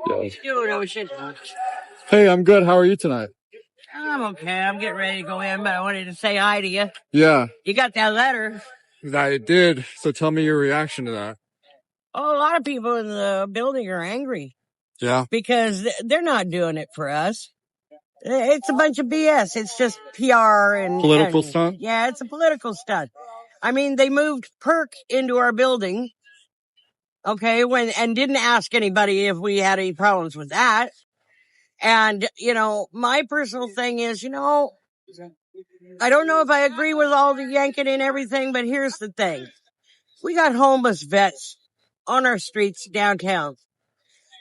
Yeah. You doing, Ocean? Hey, I'm good. How are you tonight? I'm okay. I'm getting ready to go in, but I wanted to say hi to you. Yeah, You got that letter. I did. So tell me your reaction to that. Oh, a lot of people in the building are angry Yeah. because they're not doing it for us. It's a bunch of BS. It's just PR Political stunt? yeah, it's a political stunt. I mean, they moved Perk into our building, okay, and didn't ask anybody if we had any problems with that. And, my personal thing is, I don't know if I agree with all the yanking and everything, but here's the thing. We got homeless vets on our streets downtown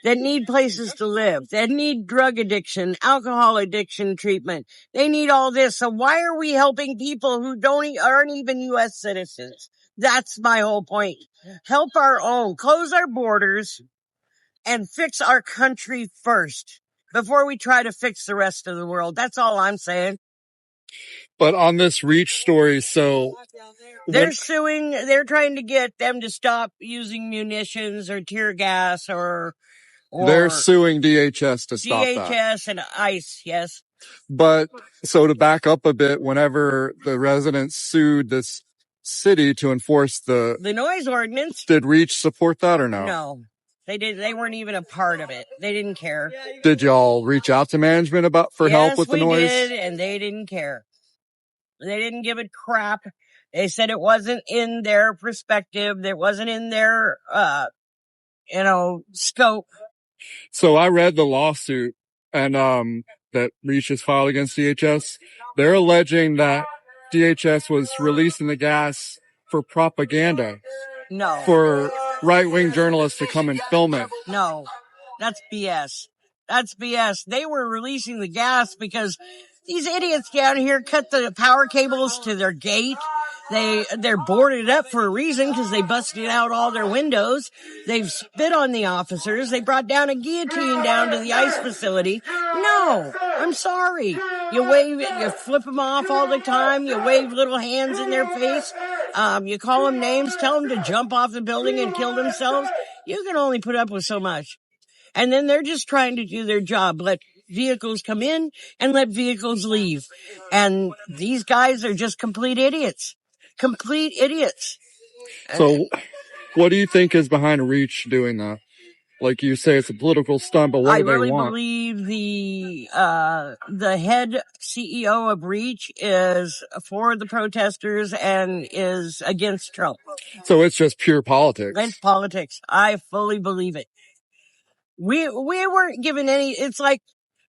that need places to live, that need drug addiction, alcohol addiction treatment. They need all this. So why are we helping people who aren't even U.S. citizens? That's my whole point. Help our own, close our borders, and fix our country first before we try to fix the rest of the world. That's all I'm saying. But on this Reach story, so they're suing. They're trying to get them to stop using munitions or tear gas or they're suing DHS to stop that. DHS and ICE, yes. But so to back up a bit, whenever the residents sued this city to enforce the noise ordinance, did Reach support that or no? No, they did. They weren't even a part of it. They didn't care. Did y'all reach out to management for help with the noise? Yes, we did, and they didn't care. They didn't give a crap. They said it wasn't in their perspective. It wasn't in their, scope. So I read the lawsuit and, that Reach has filed against DHS. They're alleging that DHS was releasing the gas for propaganda. No. For right-wing journalists to come and film it. No. That's BS. That's BS. They were releasing the gas because these idiots down here cut the power cables to their gate. They're boarded up for a reason because they busted out all their windows. They've spit on the officers. They brought down a guillotine down to the ICE facility. No, I'm sorry. You flip them off all the time. You wave little hands in their face. You call them names, tell them to jump off the building and kill themselves. You can only put up with so much. And then they're just trying to do their job. Let vehicles come in and let vehicles leave. And these guys are just complete idiots. Complete idiots. So what do you think is behind Reach doing that? Like you say, it's a political stunt, but what do they want? I really believe the head CEO of Reach is for the protesters and is against Trump. So it's just pure politics. It's politics. I fully believe it. We weren't given any, it's like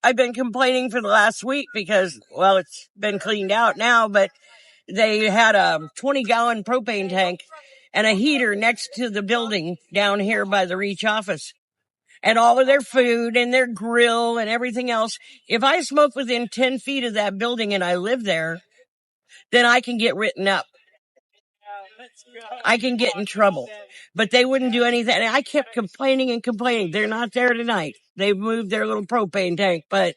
I've been complaining for the last week because, well, it's been cleaned out now, but they had a 20-gallon propane tank and a heater next to the building down here by the Reach office. And all of their food and their grill and everything else. If I smoke within 10 feet of that building and I live there, then I can get written up. I can get in trouble. But they wouldn't do anything. And I kept complaining and complaining. They're not there tonight. They've moved their little propane tank. But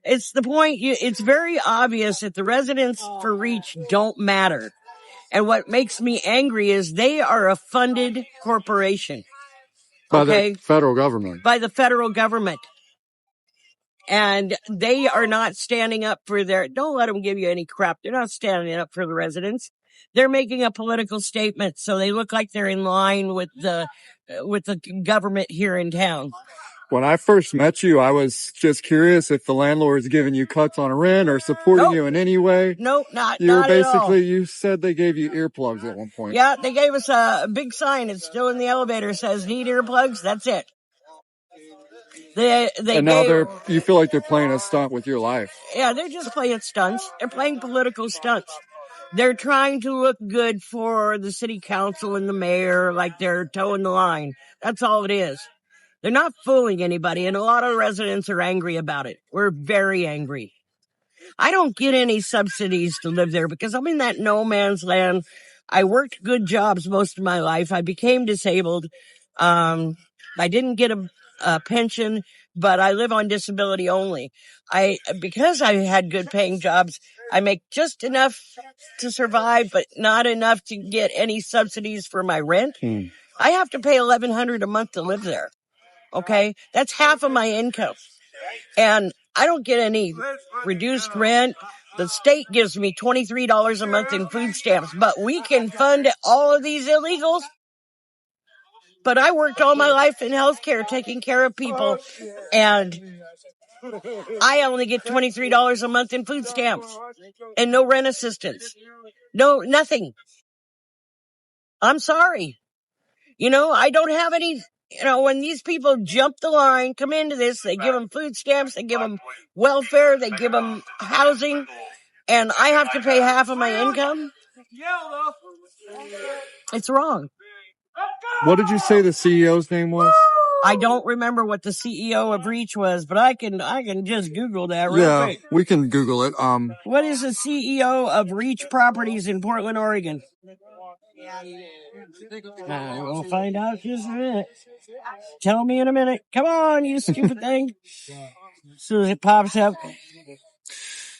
it's the point. It's very obvious that the residents for Reach don't matter. And what makes me angry is they are a funded corporation. By the federal government. By the federal government. And they are not standing up for don't let them give you any crap. They're not standing up for the residents. They're making a political statement. So they look like they're in line with the government here in town. When I first met you, I was just curious if the landlord's giving you cuts on rent or supporting you in any way. Nope, not at all. You said they gave you earplugs at one point. Yeah, they gave us a big sign. It's still in the elevator. Says need earplugs. That's it. You feel like they're playing a stunt with your life. Yeah, they're just playing stunts. They're playing political stunts. They're trying to look good for the city council and the mayor, like they're towing the line. That's all it is. They're not fooling anybody, and a lot of residents are angry about it. We're very angry. I don't get any subsidies to live there because I'm in that no man's land. I worked good jobs most of my life. I became disabled. I didn't get a pension, but I live on disability only. Because I had good paying jobs, I make just enough to survive, but not enough to get any subsidies for my rent. I have to pay $1,100 a month to live there. Okay, that's half of my income, and I don't get any reduced rent. The state gives me $23 a month in food stamps, but we can fund all of these illegals. But I worked all my life in healthcare, taking care of people, and I only get $23 a month in food stamps and no rent assistance. No, nothing. I'm sorry. I don't have any, when these people jump the line, come into this, they give them food stamps, they give them welfare, they give them housing, and I have to pay half of my income. It's wrong. What did you say the CEO's name was? I don't remember what the CEO of Reach was, but I can just Google that real quick. Yeah, we can Google it. What is the CEO of Reach Properties in Portland, Oregon? We'll find out just in a minute. Tell me in a minute. Come on, you stupid thing. As soon as it pops up.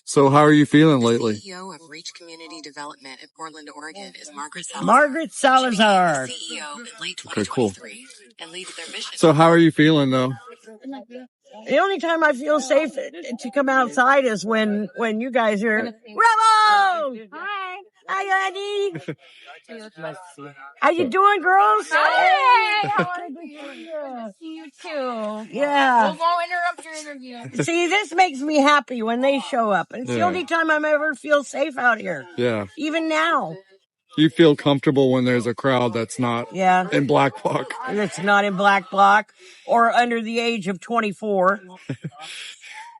So how are you feeling lately? The CEO of Reach Community Development in Portland, Oregon is Margaret Salazar. Margaret Salazar. She became the CEO in late 2023 Okay, cool. and leaded their mission. So how are you feeling though? The only time I feel safe to come outside is when you guys are Bravo! Hi, honey. How you doing, girls? Hi. How are you? See you too. Yeah. We'll go interrupt your interview. See, this makes me happy when they show up. It's the only time I'm ever feel safe out here. Yeah. Even now. You feel comfortable when there's a crowd that's not in black bloc. It's not in black bloc or under the age of 24.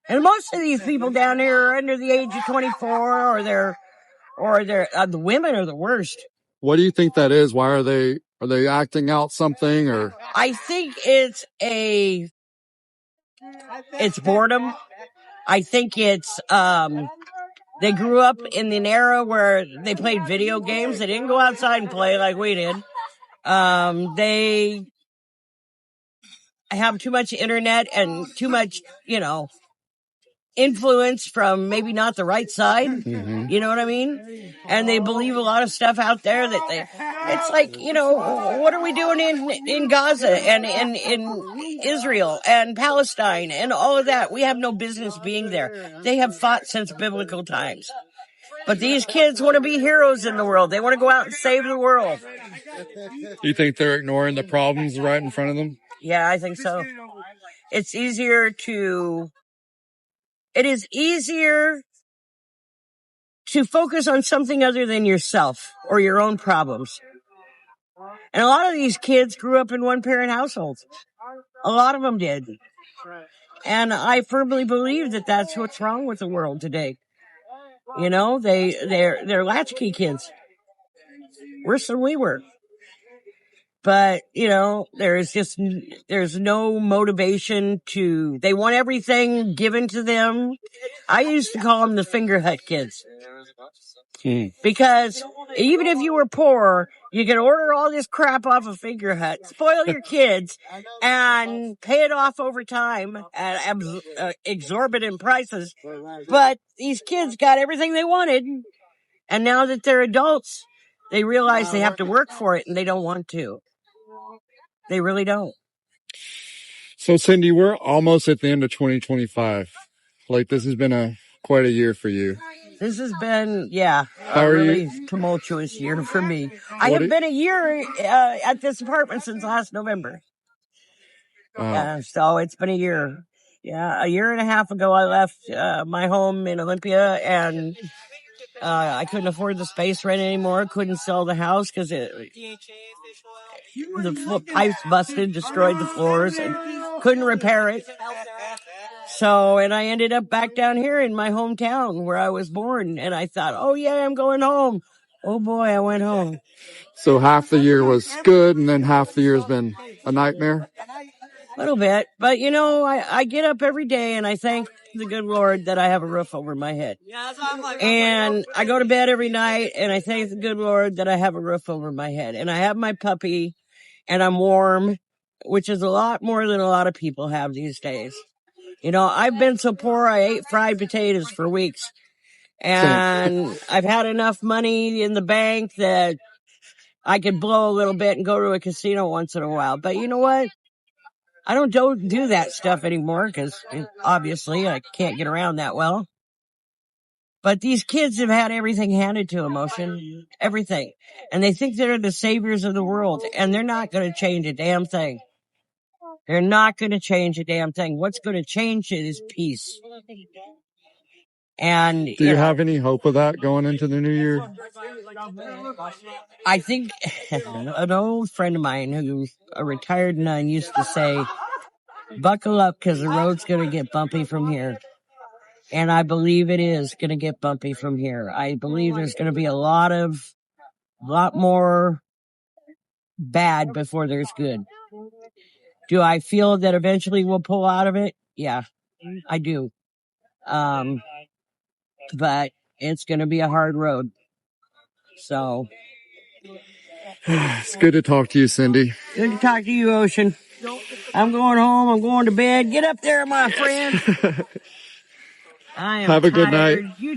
And most of these people down here are under the age of 24 or they're the women are the worst. What do you think that is? Why are they acting out something or? I think it's boredom. I think it's, they grew up in an era where they played video games. They didn't go outside and play like we did. They have too much internet and too much, influence from maybe not the right side. Mm-hmm. You know what I mean? And they believe a lot of stuff out there that it's like, what are we doing in Gaza and in Israel and Palestine and all of that? We have no business being there. They have fought since biblical times. But these kids want to be heroes in the world. They want to go out and save the world. You think they're ignoring the problems right in front of them? Yeah, I think so. It is easier to focus on something other than yourself or your own problems. And a lot of these kids grew up in one-parent households. A lot of them did. And I firmly believe that that's what's wrong with the world today. They're latchkey kids. Worse than we were. But, there's no motivation they want everything given to them. I used to call them the finger hut kids. Because even if you were poor, you could order all this crap off a finger hut, spoil your kids, and pay it off over time at exorbitant prices. But these kids got everything they wanted. And now that they're adults, they realize they have to work for it and they don't want to. They really don't. So, Cindy, we're almost at the end of 2025. Like, this has been quite a year for you. This has been, a really tumultuous year for me. I have been a year at this apartment since last November. So it's been a year. Yeah, a year and a half ago, I left my home in Olympia, and I couldn't afford the space rent anymore. Couldn't sell the house because the pipes busted, destroyed the floors, and couldn't repair it. So, and I ended up back down here in my hometown where I was born. And I thought, oh yeah, I'm going home. Oh boy, I went home. So half the year was good, and then half the year has been a nightmare? A little bit. But I get up every day and I thank the good Lord that I have a roof over my head. And I go to bed every night and I thank the good Lord that I have a roof over my head. And I have my puppy and I'm warm, which is a lot more than a lot of people have these days. I've been so poor I ate fried potatoes for weeks. And I've had enough money in the bank that I could blow a little bit and go to a casino once in a while. But you know what? I don't do that stuff anymore because obviously I can't get around that well. But these kids have had everything handed to them, Ocean. Everything. And they think they're the saviors of the world. And they're not going to change a damn thing. They're not going to change a damn thing. What's going to change it is peace. And Do you have any hope of that going into the new year? I think an old friend of mine who's a retired nun used to say, buckle up because the road's going to get bumpy from here. And I believe it is going to get bumpy from here. I believe there's going to be a lot more bad before there's good. Do I feel that eventually we'll pull out of it? Yeah, I do. But it's going to be a hard road. So. It's good to talk to you, Cindy. Good to talk to you, Ocean. I'm going home. I'm going to bed. Get up there, my friend. I am Have a good night. tired. You